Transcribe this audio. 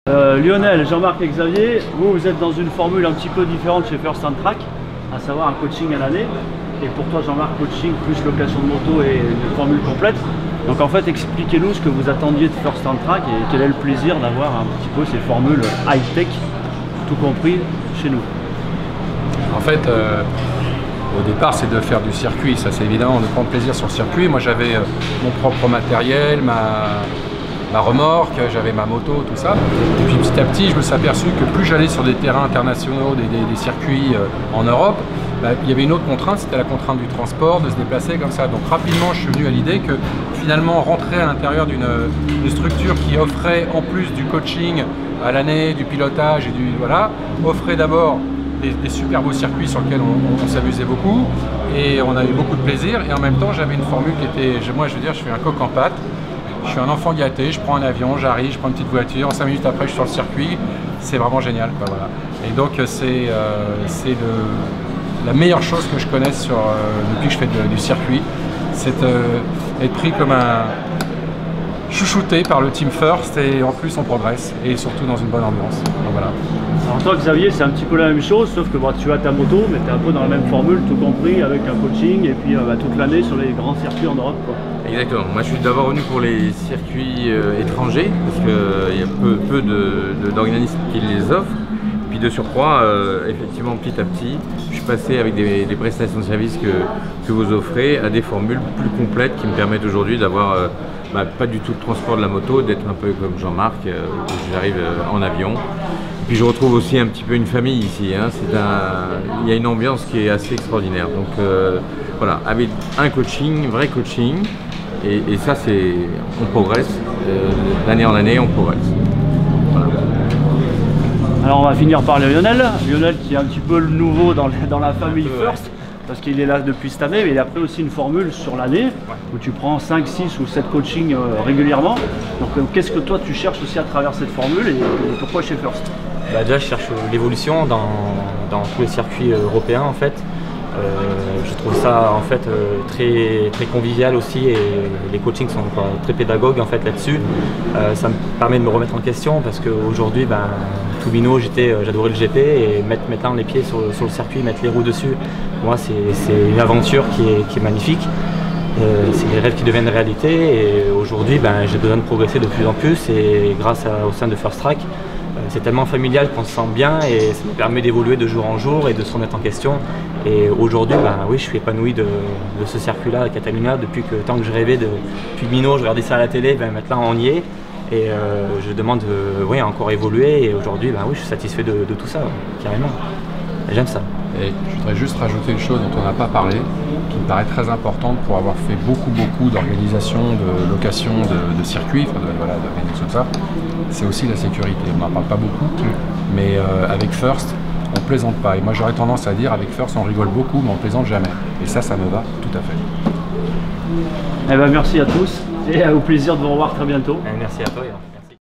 Lionel, Jean-Marc et Xavier, vous êtes dans une formule un petit peu différente chez First and Track, à savoir un coaching à l'année. Et pour toi, Jean-Marc, coaching plus location de moto et une formule complète. Donc en fait, expliquez-nous ce que vous attendiez de First and Track et quel est le plaisir d'avoir un petit peu ces formules high-tech, tout compris, chez nous. En fait, au départ, c'est de faire du circuit, ça c'est évident, de prendre plaisir sur le circuit. Moi j'avais mon propre matériel, ma remorque, j'avais ma moto, tout ça. Et puis petit à petit, je me suis aperçu que plus j'allais sur des terrains internationaux, des circuits en Europe, il y avait une autre contrainte, c'était la contrainte du transport, de se déplacer comme ça. Donc rapidement, je suis venu à l'idée que finalement, rentrer à l'intérieur d'une structure qui offrait en plus du coaching à l'année, du pilotage et offrait d'abord des super beaux circuits sur lesquels on s'amusait beaucoup et on a eu beaucoup de plaisir. Et en même temps, j'avais une formule qui était, moi je veux dire, je suis un coq en pâte. Je suis un enfant gâté, je prends un avion, j'arrive, je prends une petite voiture, 5 minutes après je suis sur le circuit, c'est vraiment génial, quoi, voilà. Et donc c'est la meilleure chose que je connaisse depuis que je fais du circuit, c'est être pris comme un chouchouté par le team First et en plus on progresse et surtout dans une bonne ambiance. Donc, voilà. Alors toi Xavier, c'est un petit peu la même chose, sauf que tu as ta moto, mais tu es un peu dans la même formule, tout compris, avec un coaching et puis toute l'année sur les grands circuits en Europe, quoi. Exactement. Moi je suis d'abord venu pour les circuits étrangers, parce qu'il y a peu d'organismes qui les offrent. Puis de surcroît, effectivement petit à petit, je suis passé avec des prestations de services que vous offrez à des formules plus complètes qui me permettent aujourd'hui d'avoir pas du tout de transport de la moto, d'être un peu comme Jean-Marc, où j'arrive en avion. Puis je retrouve aussi un petit peu une famille ici, hein. Il y a une ambiance qui est assez extraordinaire. Donc voilà, avec un coaching, vrai coaching, et ça on progresse, d'année en année on progresse. Voilà. Alors on va finir par Lionel. Lionel qui est un petit peu le nouveau dans la famille First, parce qu'il est là depuis cette année, mais il a pris aussi une formule sur l'année, où tu prends 5, 6 ou 7 coachings régulièrement. Donc qu'est-ce que toi tu cherches aussi à travers cette formule et pourquoi chez First? Déjà je cherche l'évolution dans tous les circuits européens en fait. Je trouve ça en fait très convivial aussi et les coachings sont très pédagogues en fait là-dessus. Ça me permet de me remettre en question parce qu'aujourd'hui Toubino j'adorais le GP et mettre maintenant les pieds sur le circuit, mettre les roues dessus, pour moi c'est une aventure qui est magnifique. C'est des rêves qui deviennent réalité et aujourd'hui j'ai besoin de progresser de plus en plus et grâce au sein de First Track, c'est tellement familial qu'on se sent bien et ça me permet d'évoluer de jour en jour et de se remettre en question. Et aujourd'hui, oui, je suis épanoui de ce circuit-là à Catalunya depuis que tant que je rêvais depuis Mino, je regardais ça à la télé, maintenant on y est. Et je demande encore évoluer et aujourd'hui, oui, je suis satisfait de tout ça, carrément. J'aime ça. Et je voudrais juste rajouter une chose dont on n'a pas parlé, qui me paraît très importante pour avoir fait beaucoup d'organisation, de location, de circuits, d'organisation de ça, c'est aussi la sécurité. On n'en parle pas beaucoup, mais avec First, on plaisante pas. Et moi j'aurais tendance à dire, avec First, on rigole beaucoup, mais on plaisante jamais. Et ça me va tout à fait. Merci à tous et au plaisir de vous revoir très bientôt. Merci à toi.